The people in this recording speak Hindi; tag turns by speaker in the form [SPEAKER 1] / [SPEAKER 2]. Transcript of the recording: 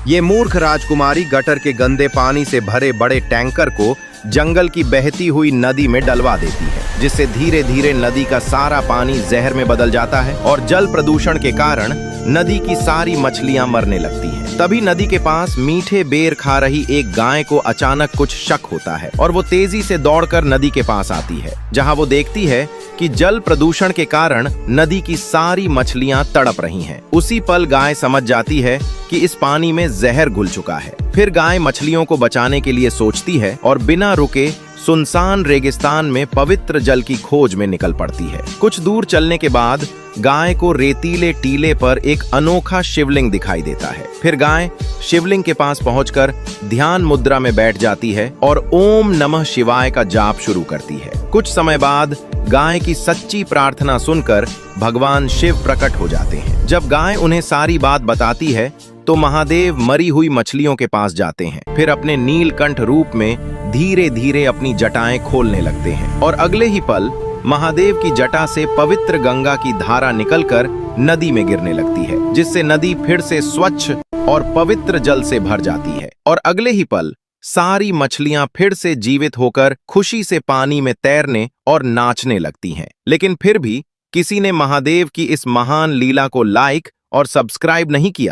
[SPEAKER 1] ये मूर्ख राजकुमारी गटर के गंदे पानी से भरे बड़े टैंकर को जंगल की बहती हुई नदी में डलवा देती है, जिससे धीरे धीरे नदी का सारा पानी जहर में बदल जाता है और जल प्रदूषण के कारण नदी की सारी मछलियां मरने लगती हैं। तभी नदी के पास मीठे बेर खा रही एक गाय को अचानक कुछ शक होता है और वो तेजी से दौड़कर नदी के पास आती है, जहां वो देखती है कि जल प्रदूषण के कारण नदी की सारी मछलियां तड़प रही हैं। उसी पल गाय समझ जाती है कि इस पानी में जहर घुल चुका है। फिर गाय मछलियों को बचाने के लिए सोचती है और बिना रुके सुनसान रेगिस्तान में पवित्र जल की खोज में निकल पड़ती है। कुछ दूर चलने के बाद गाय को रेतीले टीले पर एक अनोखा शिवलिंग दिखाई देता है। फिर गाय शिवलिंग के पास पहुंचकर ध्यान मुद्रा में बैठ जाती है और ओम नमः शिवाय का जाप शुरू करती है। कुछ समय बाद गाय की सच्ची प्रार्थना सुनकर भगवान शिव प्रकट हो जाते हैं। जब गाय उन्हें सारी बात बताती है तो महादेव मरी हुई मछलियों के पास जाते हैं। फिर अपने नीलकंठ रूप में धीरे धीरे अपनी जटाएं खोलने लगते हैं और अगले ही पल महादेव की जटा से पवित्र गंगा की धारा निकलकर नदी में गिरने लगती है, जिससे नदी फिर से स्वच्छ और पवित्र जल से भर जाती है और अगले ही पल सारी मछलियां फिर से जीवित होकर खुशी से पानी में तैरने और नाचने लगती हैं। लेकिन फिर भी किसी ने महादेव की इस महान लीला को लाइक और सब्सक्राइब नहीं किया।